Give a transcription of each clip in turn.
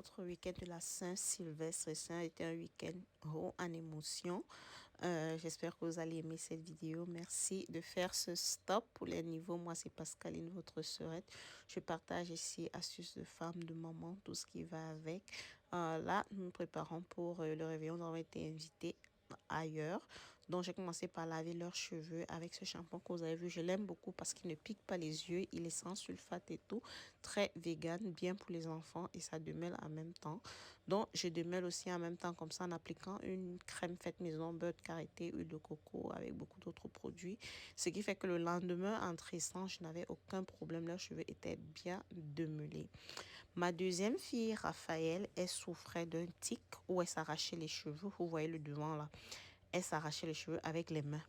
notre week-end de la Saint-Sylvestre. Ça a été un week-end haut en émotions. J'espère que vous allez aimer cette vidéo. Merci de faire ce stop pour les niveaux. Moi, c'est Pascaline, votre sœurette. Je partage ici astuces de femme, de maman, tout ce qui va avec. Là, nous nous préparons pour le réveillon. Nous avons été invités ailleurs. Donc, j'ai commencé par laver leurs cheveux avec ce shampoing que vous avez vu. Je l'aime beaucoup parce qu'il ne pique pas les yeux. Il est sans sulfate et tout. Très vegan, bien pour les enfants et ça démêle en même temps. Donc, je démêle aussi en même temps comme ça en appliquant une crème faite maison, beurre de karité, huile de coco avec beaucoup d'autres produits. Ce qui fait que le lendemain, en tressant, je n'avais aucun problème. Leurs cheveux étaient bien démêlés. Ma deuxième fille, Raphaël, elle souffrait d'un tic où elle s'arrachait les cheveux. Vous voyez le devant là. Elle s'arrachait les cheveux avec les mains.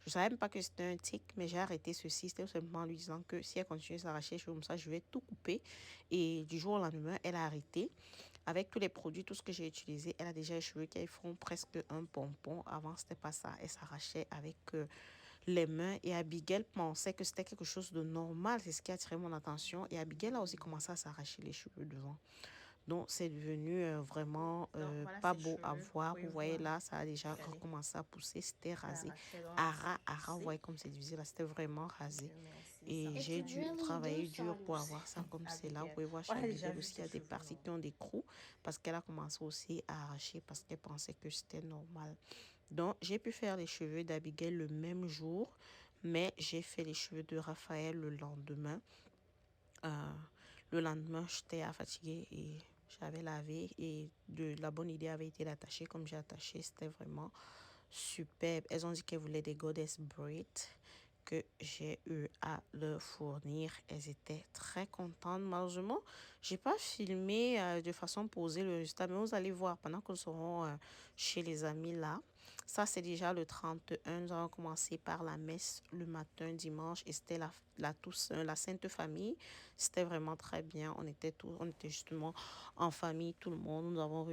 Je ne savais même pas que c'était un tic, mais j'ai arrêté ceci. C'était simplement en lui disant que si elle continue à s'arracher les cheveux comme ça, je vais tout couper. Et du jour au lendemain, elle a arrêté. Avec tous les produits, tout ce que j'ai utilisé, elle a déjà les cheveux qui font presque un pompon. Avant, c'était pas ça. Elle s'arrachait avec les mains. Et Abigail pensait que c'était quelque chose de normal. C'est ce qui a attiré mon attention. Et Abigail a aussi commencé à s'arracher les cheveux devant. Donc, c'est devenu vraiment voilà, pas beau à voir. Vous voyez là, ça a déjà recommencé à pousser. C'était rasé. Ara, vous voyez comme c'est divisé là. C'était vraiment rasé. Et j'ai dû travailler dur pour avoir ça comme c'est là. Vous pouvez voir chez Abigail aussi, il y a des parties qui ont des crous parce qu'elle a commencé aussi à arracher parce qu'elle pensait que c'était normal. Donc, j'ai pu faire les cheveux d'Abigail le même jour, mais j'ai fait les cheveux de Raphaël le lendemain. Le lendemain, j'étais fatiguée et j'avais lavé et la bonne idée avait été d'attacher comme j'ai attaché. C'était vraiment superbe. Elles ont dit qu'elles voulaient des goddess braids que j'ai eu à leur fournir. Elles étaient très contentes. Malheureusement, j'ai pas filmé de façon posée le résultat, mais vous allez voir pendant que nous serons chez les amis là. Ça, c'est déjà le 31. Nous avons commencé par la messe le matin, dimanche, et c'était la Sainte Famille. C'était vraiment très bien. On était justement en famille, tout le monde. Nous avons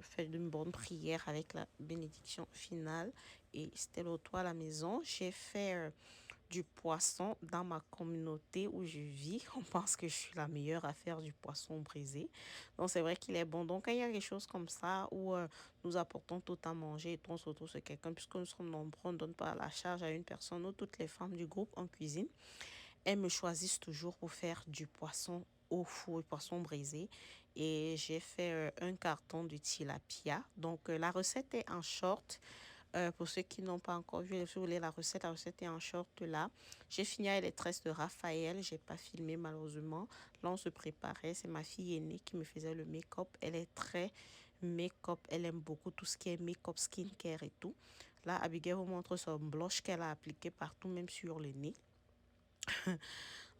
fait une bonne prière avec la bénédiction finale. Et c'était le toit à la maison. J'ai fait du poisson dans ma communauté où je vis. On pense que je suis la meilleure à faire du poisson brisé. Donc, c'est vrai qu'il est bon. Donc, quand il y a des choses comme ça où nous apportons tout à manger et on se retrouve sur quelqu'un, puisque nous sommes nombreux, on ne donne pas la charge à une personne ou toutes les femmes du groupe en cuisine. Elles me choisissent toujours pour faire du poisson au four, poisson brisé. Et j'ai fait un carton de tilapia. Donc, la recette est en short. Pour ceux qui n'ont pas encore vu, si vous voulez la recette est en short là. J'ai fini avec les tresses de Raphaël. J'ai pas filmé malheureusement. Là, on se préparait. C'est ma fille aînée qui me faisait le make-up. Elle est très make-up. Elle aime beaucoup tout ce qui est make-up, skincare et tout. Là, Abigail vous montre son blush qu'elle a appliqué partout, même sur le nez.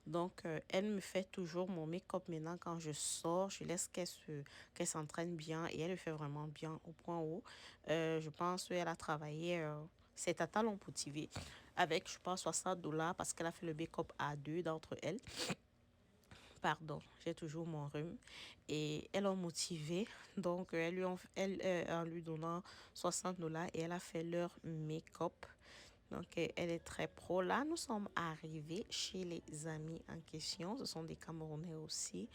Donc, elle me fait toujours mon make-up maintenant quand je sors. Je laisse qu'elle s'entraîne bien et elle le fait vraiment bien au point où je pense qu'elle a travaillé ses talons pour TV avec, je pense, $60 parce qu'elle a fait le make-up à deux d'entre elles. Pardon, j'ai toujours mon rhume. Et elles l'ont motivée. Donc, en lui donnant $60 et elle a fait leur make-up. Donc, elle est très pro. Là, nous sommes arrivés chez les amis en question. Ce sont des Camerounais aussi.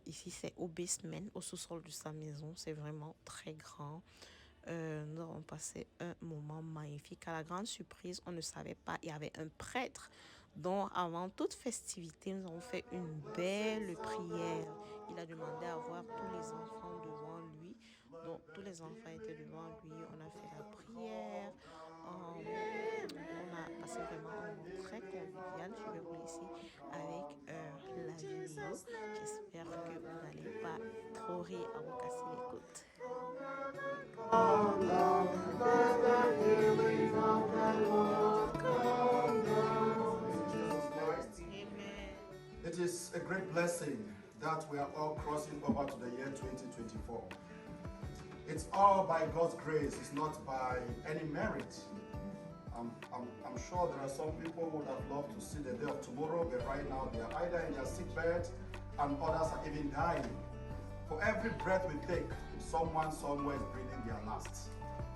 Ici, c'est au basement, au sous-sol de sa maison. C'est vraiment très grand. Nous avons passé un moment magnifique. À la grande surprise, on ne savait pas, il y avait un prêtre. Donc, avant toute festivité, nous avons fait une belle prière. Il a demandé à voir tous les enfants devant lui. Donc, tous les enfants étaient devant lui. On a fait la prière. On a passé vraiment un moment très convivial. Je vais vous laisser avec la vidéo. J'espère que vous n'allez pas trop rire à vous casser les côtes. It is a great blessing that we are all crossing over to the year 2024. It's all by God's grace, it's not by any merit. I'm sure there are some people who would have loved to see the day of tomorrow, but right now they are either in their sick bed and others are even dying. For every breath we take, someone somewhere is breathing their last.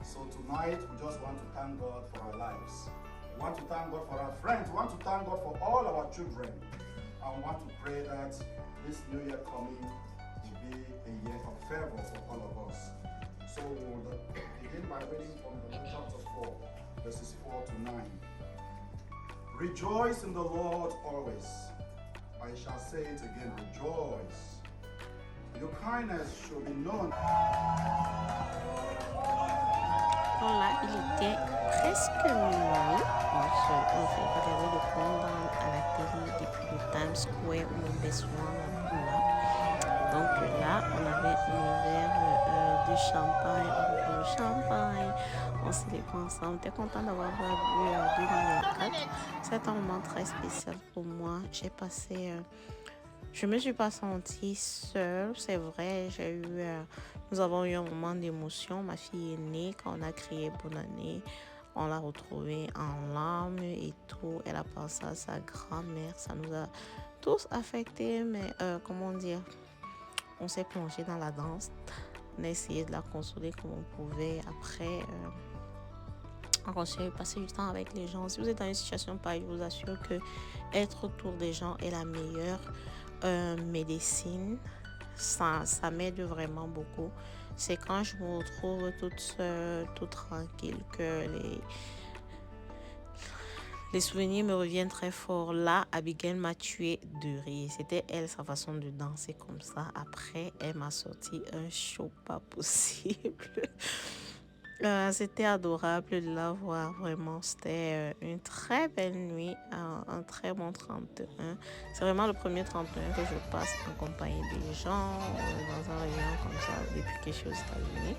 So tonight, we just want to thank God for our lives. We want to thank God for our friends. We want to thank God for all our children. And we want to pray that this new year coming will be a year of favor for all of us. So begin by reading from John chapter 4, verses 4 to 9. Rejoice in the Lord always. I shall say it again, rejoice. Your kindness shall be known. Voilà, il était presque minuit. On fait regarder le countdown à la télé depuis le Times Square où on besoin là. Donc là, on avait un verre de champagne, on champagne, on célèbre ensemble. J'étais content d'avoir bu 2004. C'est un moment très spécial pour moi. Je me suis pas sentie seule, c'est vrai. Nous avons eu un moment d'émotion. Ma fille est née quand on a crié bonne année. On l'a retrouvée en larmes et tout. Elle a pensé à sa grand-mère. Ça nous a tous affectés, mais comment dire, on s'est plongé dans la danse. On a essayé de la consoler comme on pouvait. Après, on continue de passer du temps avec les gens. Si vous êtes dans une situation pareille, je vous assure que être autour des gens est la meilleure médecine. Ça m'aide vraiment beaucoup. C'est quand je me retrouve toute seule, toute tranquille, que les souvenirs me reviennent très fort. Là, Abigail m'a tué de rire. C'était elle, sa façon de danser comme ça. Après, elle m'a sorti un show pas possible. C'était adorable de la voir, vraiment. C'était une très belle nuit, un très bon 31. C'est vraiment le premier 31 que je passe en compagnie des gens, dans un rayon comme ça, depuis que je suis aux États-Unis.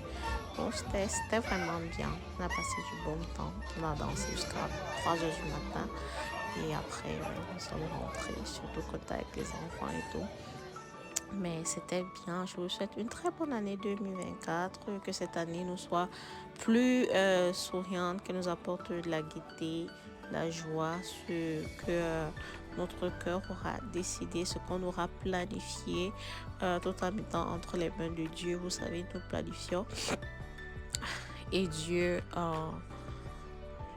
Donc, c'était vraiment bien. On a passé du bon temps. On a dansé jusqu'à 3 heures du matin. Et après, nous sommes rentrés, surtout quand t'es avec les enfants et tout. Mais c'était bien. Je vous souhaite une très bonne année 2024. Que cette année nous soit plus souriante, que nous apporte de la gaieté, la joie, ce que notre cœur aura décidé, ce qu'on aura planifié, tout en mettant entre les mains de Dieu. Vous savez, nous planifions. Et Dieu,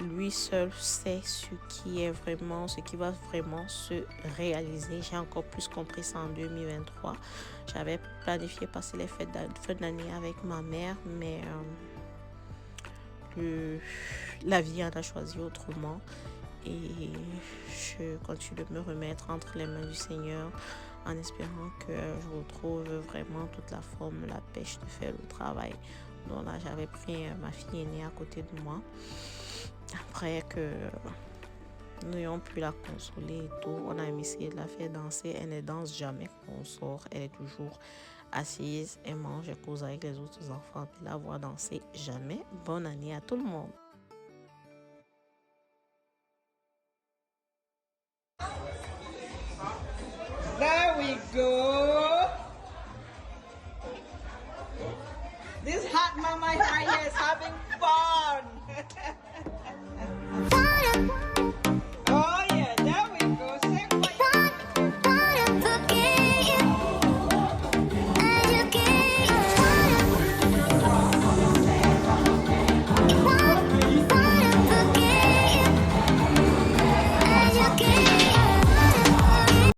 lui seul sait ce qui va vraiment se réaliser. J'ai encore plus compris ça en 2023. J'avais planifié passer les fêtes de fin d'année avec ma mère, mais la vie en a choisi autrement. Et je continue de me remettre entre les mains du Seigneur en espérant que je retrouve vraiment toute la forme, la pêche de faire le travail. Donc là, j'avais pris ma fille aînée à côté de moi. Après que nous ayons pu la consoler et tout, on a essayé de la faire danser. Elle ne danse jamais quand on sort. Elle est toujours assise, elle mange, elle cause avec les autres enfants. Puis la voir danser, jamais. Bonne année à tout le monde. There we go. This hot mama here is having fun.